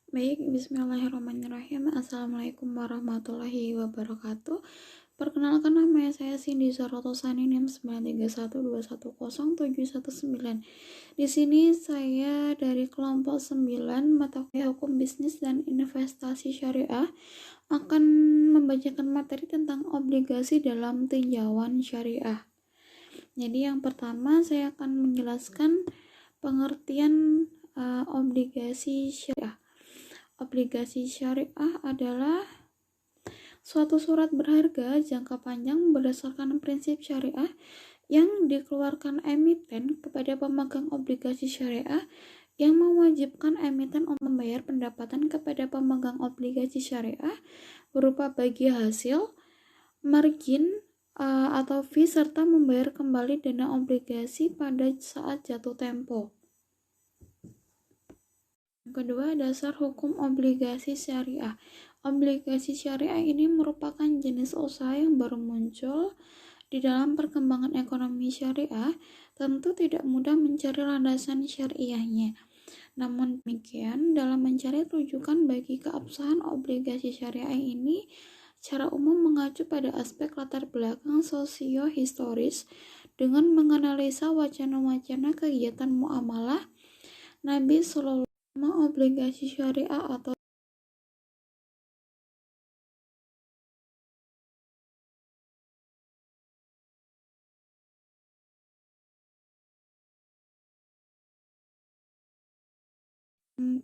Baik, bismillahirrahmanirrahim. Assalamualaikum warahmatullahi wabarakatuh. Perkenalkan, nama saya Cindy Zarotosani, NIM 931210719. Di sini saya dari kelompok 9 mata kuliah Hukum Bisnis dan Investasi Syariah akan membacakan materi tentang obligasi dalam tinjauan syariah. Jadi yang pertama saya akan menjelaskan pengertian obligasi syariah. Obligasi syariah adalah suatu surat berharga jangka panjang berdasarkan prinsip syariah yang dikeluarkan emiten kepada pemegang obligasi syariah yang mewajibkan emiten untuk membayar pendapatan kepada pemegang obligasi syariah berupa bagi hasil, margin, atau fee serta membayar kembali dana obligasi pada saat jatuh tempo. Kedua, dasar hukum obligasi syariah. Obligasi syariah ini merupakan jenis usaha yang baru muncul di dalam perkembangan ekonomi syariah. Tentu tidak mudah mencari landasan syariahnya. Namun demikian, dalam mencari rujukan bagi keabsahan obligasi syariah ini, secara umum mengacu pada aspek latar belakang sosio-historis dengan menganalisa wacana-wacana kegiatan muamalah Nabi Sallallahu obligasi syariah atau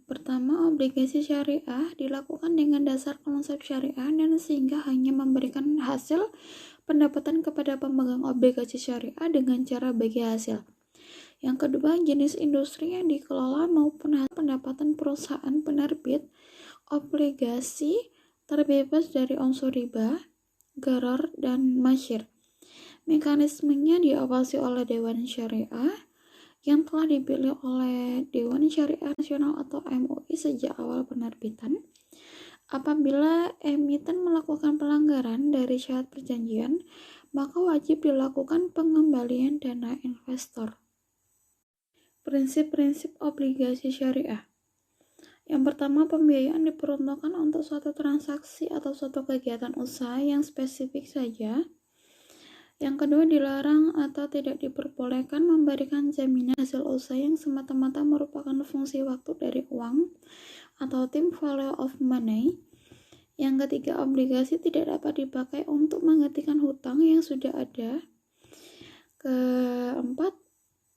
pertama, obligasi syariah dilakukan dengan dasar konsep syariah dan sehingga hanya memberikan hasil pendapatan kepada pemegang obligasi syariah dengan cara bagi hasil. Yang kedua, jenis industri yang dikelola maupun hasil pendapatan perusahaan penerbit obligasi terbebas dari unsur riba, gharar, dan masyir. Mekanismenya diawasi oleh Dewan Syariah yang telah dipilih oleh Dewan Syariah Nasional atau MUI sejak awal penerbitan. Apabila emiten melakukan pelanggaran dari syarat perjanjian, maka wajib dilakukan pengembalian dana investor. Prinsip-prinsip obligasi syariah. Yang pertama, pembiayaan diperuntukkan untuk suatu transaksi atau suatu kegiatan usaha yang spesifik saja. Yang kedua, dilarang atau tidak diperbolehkan memberikan jaminan hasil usaha yang semata-mata merupakan fungsi waktu dari uang atau time value of money. Yang ketiga, obligasi tidak dapat dipakai untuk menggantikan hutang yang sudah ada. Keempat,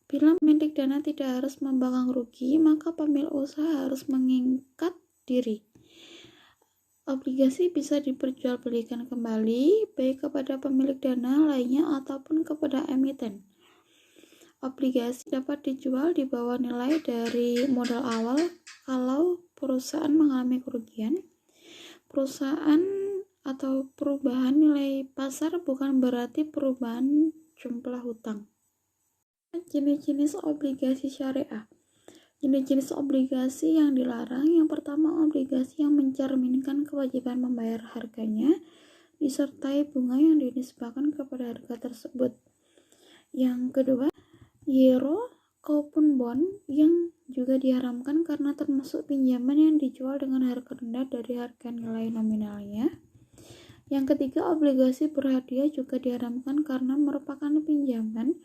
bila pemilik dana tidak harus membangkang rugi, maka pemilik usaha harus mengikat diri. Obligasi bisa diperjualbelikan kembali, baik kepada pemilik dana lainnya ataupun kepada emiten. Obligasi dapat dijual di bawah nilai dari modal awal kalau perusahaan mengalami kerugian. Perusahaan atau perubahan nilai pasar bukan berarti perubahan jumlah hutang. Jenis-jenis obligasi syariah. Jenis-jenis obligasi yang dilarang, yang pertama, obligasi yang mencerminkan kewajiban membayar harganya disertai bunga yang dinisbahkan kepada harga tersebut. Yang kedua, euro kaupun bond yang juga diharamkan karena termasuk pinjaman yang dijual dengan harga rendah dari harga nilai nominalnya. Yang ketiga, obligasi berhadiah juga diharamkan karena merupakan pinjaman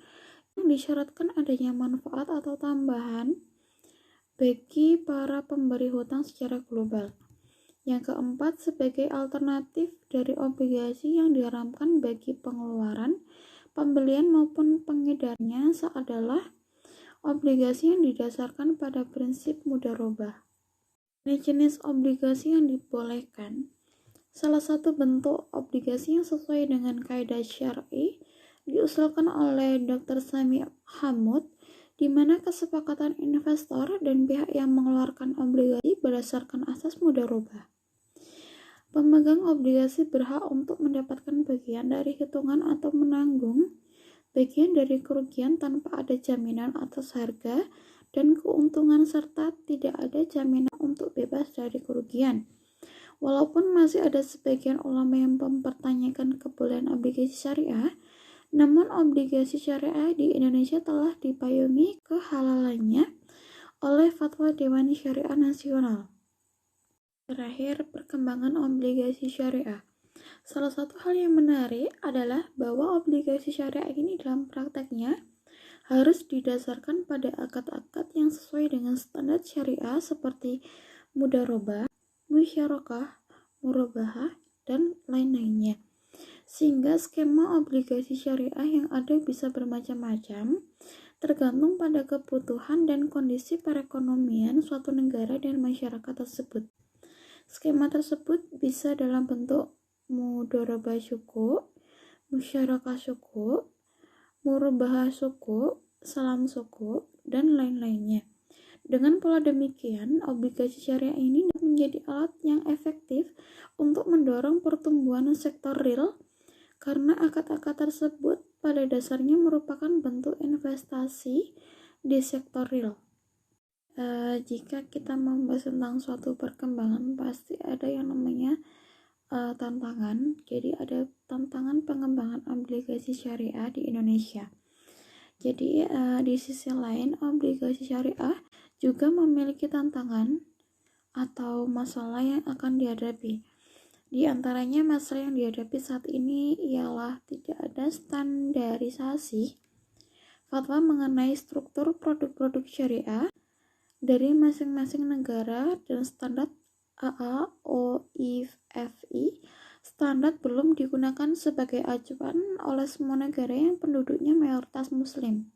yang disyaratkan adanya manfaat atau tambahan bagi para pemberi hutang secara global. Yang keempat, sebagai alternatif dari obligasi yang diharamkan bagi pengeluaran, pembelian maupun pengedarnya adalah obligasi yang didasarkan pada prinsip mudharabah. Jenis obligasi yang dibolehkan. Salah satu bentuk obligasi yang sesuai dengan kaidah syar'i diusulkan oleh Dr. Sami Hamud, di mana kesepakatan investor dan pihak yang mengeluarkan obligasi berdasarkan asas mudharabah. Pemegang obligasi berhak untuk mendapatkan bagian dari hitungan atau menanggung bagian dari kerugian tanpa ada jaminan atas harga dan keuntungan serta tidak ada jaminan untuk bebas dari kerugian. Walaupun masih ada sebagian ulama yang mempertanyakan kebolehan obligasi syariah, namun obligasi syariah di Indonesia telah dipayungi kehalalannya oleh Fatwa Dewan Syariah Nasional. Terakhir, perkembangan obligasi syariah. Salah satu hal yang menarik adalah bahwa obligasi syariah ini dalam prakteknya harus didasarkan pada akad-akad yang sesuai dengan standar syariah seperti mudharabah, musyarakah, murabahah, dan lain-lainnya. Sehingga skema obligasi syariah yang ada bisa bermacam-macam, tergantung pada kebutuhan dan kondisi perekonomian suatu negara dan masyarakat tersebut. Skema tersebut bisa dalam bentuk mudharabah syuku, musyarakah syuku, murabahah syuku, salam syuku, dan lain-lainnya. Dengan pola demikian, obligasi syariah ini menjadi alat yang efektif untuk mendorong pertumbuhan sektor real karena akad-akad tersebut pada dasarnya merupakan bentuk investasi di sektor real. Jika kita membahas tentang suatu perkembangan, pasti ada yang namanya tantangan. Jadi ada tantangan pengembangan obligasi syariah di Indonesia. Jadi di sisi lain, obligasi syariah juga memiliki tantangan atau masalah yang akan dihadapi. Di antaranya masalah yang dihadapi saat ini ialah tidak ada standarisasi fatwa mengenai struktur produk-produk syariah dari masing-masing negara dan standar AAOIFI. Standar belum digunakan sebagai acuan oleh semua negara yang penduduknya mayoritas muslim.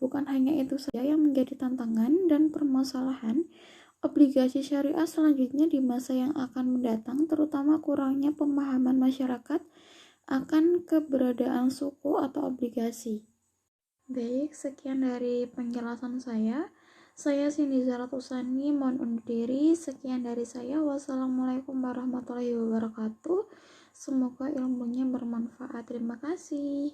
Bukan hanya itu saja yang menjadi tantangan dan permasalahan obligasi syariah selanjutnya di masa yang akan mendatang, terutama kurangnya pemahaman masyarakat akan keberadaan suku atau obligasi. Baik, sekian dari penjelasan saya. Saya Cindy Zaratusani, mohon undur diri. Sekian dari saya. Wassalamualaikum warahmatullahi wabarakatuh. Semoga ilmunya bermanfaat. Terima kasih.